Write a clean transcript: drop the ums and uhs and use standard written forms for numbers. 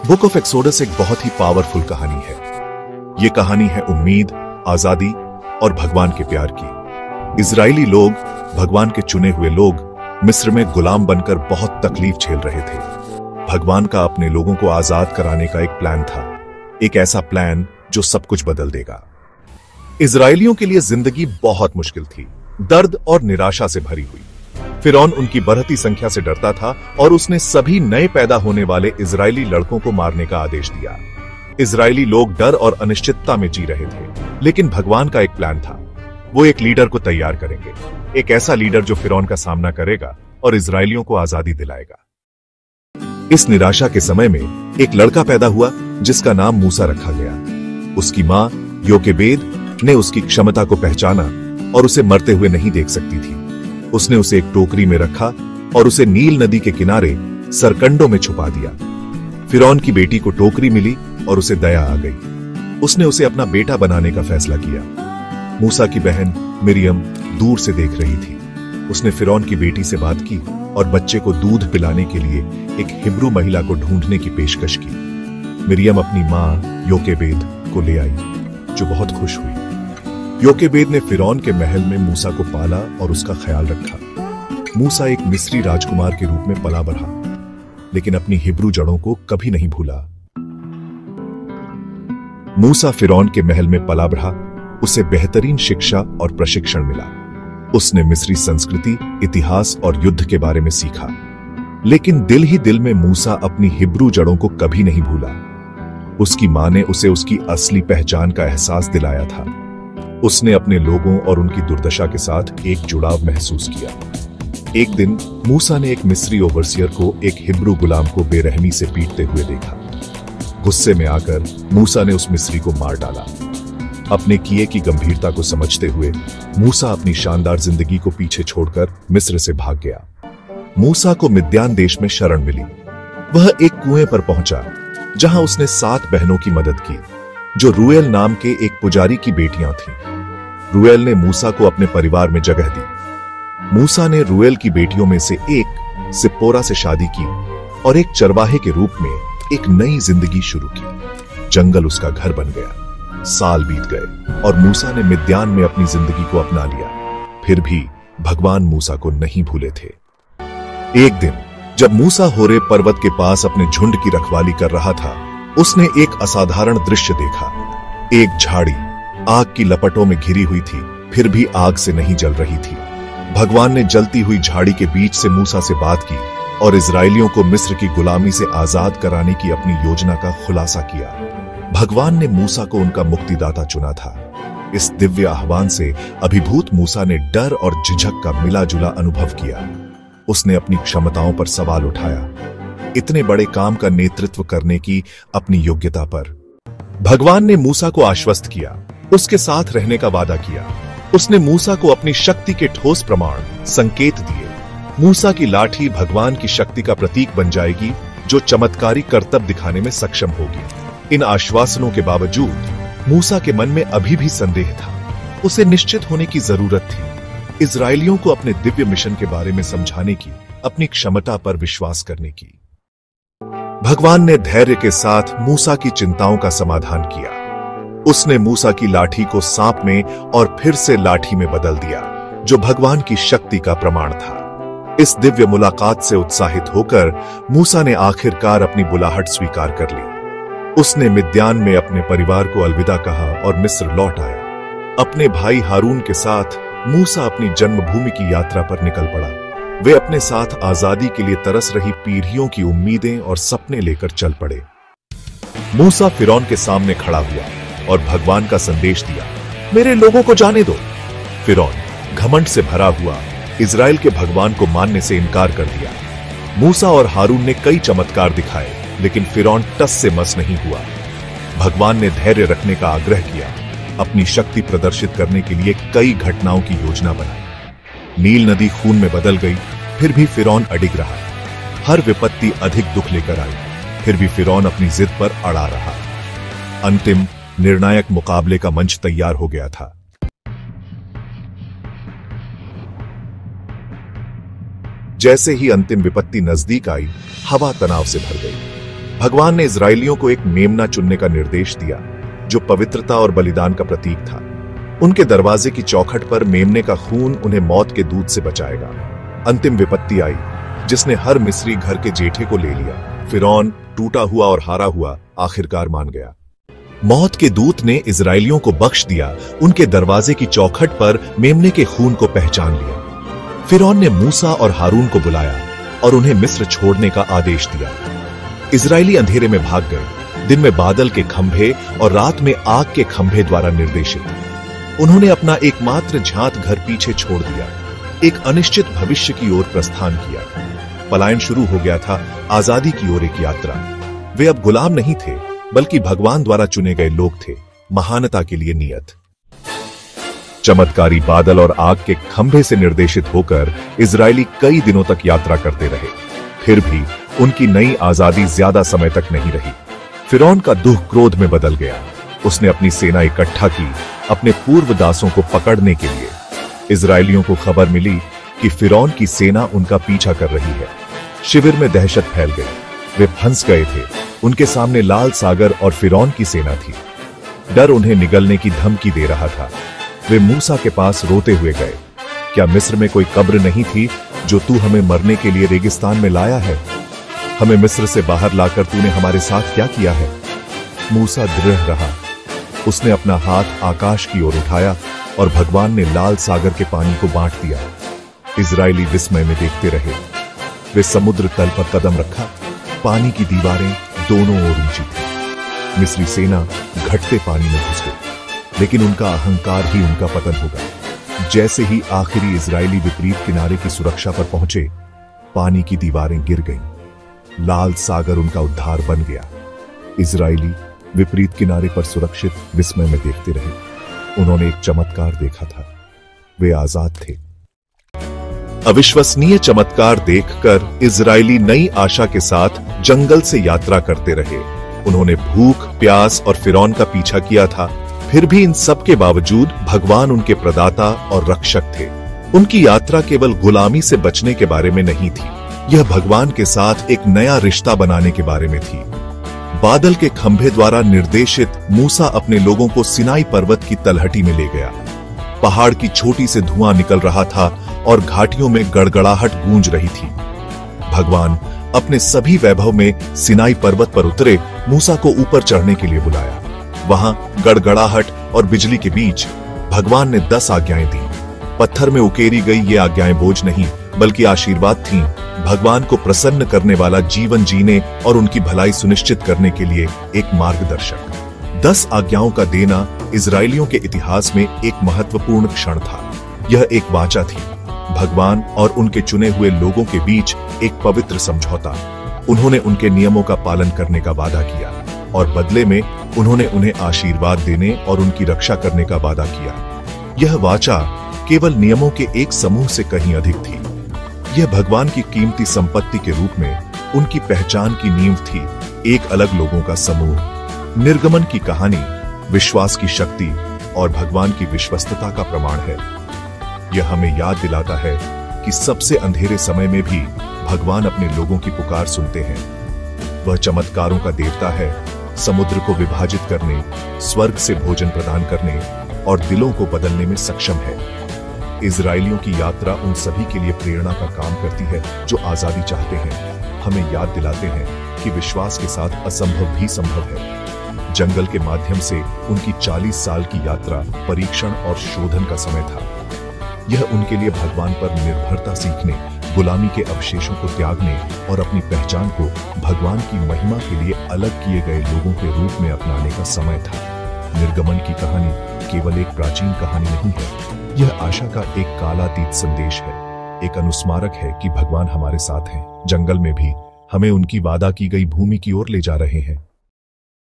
Book of exodus एक बहुत ही powerful कहानी है। यह कहानी है उम्मीद, आजादी और भगवान के प्यार की। इजरायली लोग, भगवान के चुने हुए लोग, मिस्र में गुलाम बनकर बहुत तकलीफ झेल रहे थे। भगवान का अपने लोगों को आजाद कराने का एक प्लान था, एक ऐसा प्लान जो सब कुछ बदल देगा। इजरायलियों के लिए जिंदगी बहुत मुश्किल थी, दर्द और निराशा से भरी हुई। फिरौन उनकी बढ़ती संख्या से डरता था और उसने सभी नए पैदा होने वाले इजरायली लड़कों को मारने का आदेश दिया। इजरायली लोग डर और अनिश्चितता में जी रहे थे, लेकिन भगवान का एक प्लान था। वो एक लीडर को तैयार करेंगे, एक ऐसा लीडर जो फिरौन का सामना करेगा और इजरायलियों को आजादी दिलाएगा। इस निराशा के समय में एक लड़का पैदा हुआ जिसका नाम मूसा रखा गया। उसकी मां योकेबेद ने उसकी क्षमता को पहचाना और उसे मरते हुए नहीं देख सकती थी। उसने उसे एक टोकरी में रखा और उसे नील नदी के किनारे सरकंडों में छुपा दिया। फिरौन की बेटी को टोकरी मिली और उसे दया आ गई। उसने उसे अपना बेटा बनाने का फैसला किया। मूसा की बहन मिरियम दूर से देख रही थी। उसने फिरौन की बेटी से बात की और बच्चे को दूध पिलाने के लिए एक हिब्रू महिला को ढूंढने की पेशकश की। मिरियम अपनी मां योकेबेद को ले आई, जो बहुत खुश हुई। योकेबेद ने फिरौन के महल में मूसा को पाला और उसका ख्याल रखा। मूसा एक मिस्री राजकुमार के रूप में पला बढ़ा, लेकिन अपनी हिब्रू जड़ों को कभी नहीं भूला। मूसा फिरौन के महल में पला बढ़ा, उसे बेहतरीन शिक्षा और प्रशिक्षण मिला। उसने मिस्री संस्कृति, इतिहास और युद्ध के बारे में सीखा, लेकिन दिल ही दिल में मूसा अपनी हिब्रू जड़ों को कभी नहीं भूला। उसकी मां ने उसे उसकी असली पहचान का एहसास दिलाया था। उसने अपने लोगों और उनकी दुर्दशा के साथ एक जुड़ाव महसूस किया। एक दिन मूसा ने एक मिस्री ओवरसियर को एक हिब्रू गुलाम को बेरहमी से पीटते हुए देखा। गुस्से में आकर मूसा ने उस मिस्री को मार डाला। अपने किए की गंभीरता को समझते हुए मूसा अपनी शानदार जिंदगी को पीछे छोड़कर मिस्र से भाग गया। मूसा को मिद्यान देश में शरण मिली। वह एक कुएं पर पहुंचा, जहां उसने 7 बहनों की मदद की, जो रूएल नाम के एक पुजारी की बेटियां थीं। रूएल ने मूसा को अपने परिवार में जगह दी। मूसा ने रूएल की बेटियों में से एक सिप्पोरा से शादी की और एक चरवाहे के रूप में एक नई जिंदगी शुरू की। जंगल उसका घर बन गया। साल बीत गए और मूसा ने मिद्यान में अपनी जिंदगी को अपना लिया। फिर भी भगवान मूसा को नहीं भूले थे। एक दिन जब मूसा होरेब पर्वत के पास अपने झुंड की रखवाली कर रहा था, उसने एक असाधारण दृश्य देखा। एक झाड़ी आग की लपटों में घिरी हुई थी, फिर भी आग से नहीं जल रही थी। भगवान ने जलती हुई झाड़ी के बीच से मूसा से बात की और इजरायलियों को मिस्र की गुलामी से आजाद कराने की अपनी योजना का खुलासा किया। भगवान ने मूसा को उनका मुक्तिदाता चुना था। इस दिव्य आह्वान से अभिभूत मूसा ने डर और झिझक का मिला जुला अनुभव किया। उसने अपनी क्षमताओं पर सवाल उठाया, इतने बड़े काम का नेतृत्व करने की अपनी योग्यता पर। भगवान ने मूसा को आश्वस्त किया, उसके साथ रहने का वादा किया। उसने मूसा को अपनी शक्ति के ठोस प्रमाण, संकेत दिए। मूसा की लाठी भगवान की शक्ति का प्रतीक बन जाएगी, जो चमत्कारी करतब दिखाने में सक्षम होगी। इन आश्वासनों के बावजूद मूसा के मन में अभी भी संदेह था। उसे निश्चित होने की जरूरत थी, इजरायलियों को अपने दिव्य मिशन के बारे में समझाने की, अपनी क्षमता पर विश्वास करने की। भगवान ने धैर्य के साथ मूसा की चिंताओं का समाधान किया। उसने मूसा की लाठी को सांप में और फिर से लाठी में बदल दिया, जो भगवान की शक्ति का प्रमाण था। इस दिव्य मुलाकात से उत्साहित होकर मूसा ने आखिरकार अपनी बुलाहट स्वीकार कर ली। उसने मिद्यान में अपने परिवार को अलविदा कहा और मिस्र लौट आया। अपने भाई हारून के साथ मूसा अपनी जन्मभूमि की यात्रा पर निकल पड़ा। वे अपने साथ आजादी के लिए तरस रही पीढ़ियों की उम्मीदें और सपने लेकर चल पड़े। मूसा फिरौन के सामने खड़ा हुआ और भगवान का संदेश दिया, मेरे लोगों को जाने दो। फिरौन घमंड से भरा हुआ इजराइल के भगवान को मानने से इनकार कर दिया। मूसा और हारून ने कई चमत्कार दिखाए, लेकिन फिरौन टस से मस नहीं हुआ। भगवान ने धैर्य रखने का आग्रह किया, अपनी शक्ति प्रदर्शित करने के लिए कई घटनाओं की योजना बनाई। नील नदी खून में बदल गई, फिर भी फिरौन अडिग रहा। हर विपत्ति अधिक दुख लेकर आई, फिर भी फिरौन अपनी जिद पर अड़ा रहा। अंतिम निर्णायक मुकाबले का मंच तैयार हो गया था। जैसे ही अंतिम विपत्ति नजदीक आई, हवा तनाव से भर गई। भगवान ने इजरायलियों को एक मेमना चुनने का निर्देश दिया, जो पवित्रता और बलिदान का प्रतीक था। उनके दरवाजे की चौखट पर मेमने का खून उन्हें मौत के दूत से बचाएगा। अंतिम विपत्ति आई, जिसने हर मिस्री घर के जेठे को ले लिया। फिरौन टूटा हुआ और हारा हुआ आखिरकार मान गया। मौत के दूत ने इजरायलियों को बख्श दिया। उनके दरवाजे की चौखट पर मेमने के खून को पहचान लिया। फिरौन ने मूसा और हारून को बुलाया और उन्हें मिस्र छोड़ने का आदेश दिया। इजरायली अंधेरे में भाग गए, दिन में बादल के खंभे और रात में आग के खंभे द्वारा निर्देशित। उन्होंने अपना एकमात्र झांत घर पीछे छोड़ दिया, एक अनिश्चित भविष्य की ओर प्रस्थान किया। पलायन शुरू हो गया था, आजादी की ओर एक यात्रा। वे अब गुलाम नहीं थे, बल्कि भगवान द्वारा चुने गए लोग थे, महानता के लिए नियत। चमत्कारी बादल और आग के खंभे से निर्देशित होकर इजरायली कई दिनों तक यात्रा करते रहे। फिर भी उनकी नई आजादी ज्यादा समय तक नहीं रही। फिरौन का दुख क्रोध में बदल गया। उसने अपनी सेना इकट्ठा की अपने पूर्व दासों को पकड़ने के लिए। इजरायलियों को खबर मिली कि फिरौन की सेना उनका पीछा कर रही है। शिविर में दहशत फैल गई। वे फंस गए थे। उनके सामने लाल सागर और फिरौन की सेना थी। डर उन्हें निगलने की धमकी दे रहा था। वे मूसा के पास रोते हुए गए। क्या मिस्र में कोई कब्र नहीं थी जो तू हमें मरने के लिए रेगिस्तान में लाया है? हमें मिस्र से बाहर लाकर तूने हमारे साथ क्या किया है? मूसा दृढ़ रहा। उसने अपना हाथ आकाश की ओर उठाया और भगवान ने लाल सागर के पानी को बांट दिया। इजरायली विस्मय में देखते रहे। वे समुद्र तल पर कदम रखा। पानी की दीवारें दोनों ओर ऊंची थी। मिस्री सेना घटते पानी में घुस गई, लेकिन उनका अहंकार ही उनका पतन होगा। जैसे ही आखिरी इजरायली विपरीत किनारे की सुरक्षा पर पहुंचे, पानी की दीवारें गिर गईं। लाल सागर उनका उद्धार बन गया। इजरायली विपरीत किनारे पर सुरक्षित विस्मय में देखते रहे। उन्होंने एक चमत्कार देखा था। वे आजाद थे। अविश्वसनीय चमत्कार देखकर इजरायली नई आशा के साथ जंगल से यात्रा करते रहे। उन्होंने भूख, प्यास और फिरौन का पीछा किया था। फिर भी इन सब के बावजूद भगवान उनके प्रदाता और रक्षक थे। उनकी यात्रा केवल गुलामी से बचने के बारे में नहीं थी, यह भगवान के साथ एक नया रिश्ता बनाने के बारे में थी। बादल के खंभे द्वारा निर्देशित मूसा अपने लोगों को सिनाई पर्वत की तलहटी में ले गया। पहाड़ की चोटी से धुआं निकल रहा था और घाटियों में गड़गड़ाहट गूंज रही थी। भगवान अपने सभी वैभव में सिनाई पर्वत पर उतरे, मूसा को ऊपर चढ़ने के लिए बुलाया। वहां गड़गड़ाहट और बिजली के बीच भगवान ने 10 आज्ञाएं दी। पत्थर में उकेरी गई ये आज्ञाएं बोझ नहीं, बल्कि आशीर्वाद थीं, भगवान को प्रसन्न करने वाला जीवन जीने और उनकी भलाई सुनिश्चित करने के लिए एक मार्गदर्शक। 10 आज्ञाओं का देना इजरायलियों के इतिहास में एक महत्वपूर्ण क्षण था। यह एक वाचा थी, भगवान और उनके चुने हुए लोगों के बीच एक पवित्र समझौता। उन्होंने उनके नियमों का पालन करने का वादा किया और बदले में उन्होंने उन्हें आशीर्वाद देने और उनकी रक्षा करने का वादा किया। यह वाचा केवल नियमों के एक समूह से कहीं अधिक थी। यह भगवान की कीमती संपत्ति के रूप में उनकी पहचान की नींव थी, एक अलग लोगों का समूह। निर्गमन की कहानी विश्वास की शक्ति और भगवान की विश्वस्तता का प्रमाण है। यह हमें याद दिलाता है कि सबसे अंधेरे समय में भी भगवान अपने लोगों की पुकार सुनते हैं। वह चमत्कारों का देवता है, समुद्र को विभाजित करने, स्वर्ग से भोजन प्रदान करने और दिलों को बदलने में सक्षम है। इजरायलियों की यात्रा उन सभी के लिए प्रेरणा का काम करती है जो आजादी चाहते हैं। हमें याद दिलाते हैं कि विश्वास के साथ असंभव भी संभव है। जंगल के माध्यम से उनकी 40 साल की यात्रा परीक्षण और शोधन का समय था। यह उनके लिए भगवान पर निर्भरता सीखने, गुलामी के अवशेषों को त्यागने और अपनी पहचान को भगवान की महिमा के लिए अलग किए गए लोगों के रूप में अपनाने का समय था। निर्गमन की कहानी केवल एक प्राचीन कहानी नहीं है, यह आशा का एक कालातीत संदेश है, एक अनुस्मारक है कि भगवान हमारे साथ हैं। जंगल में भी हमें उनकी वादा की गई भूमि की ओर ले जा रहे हैं।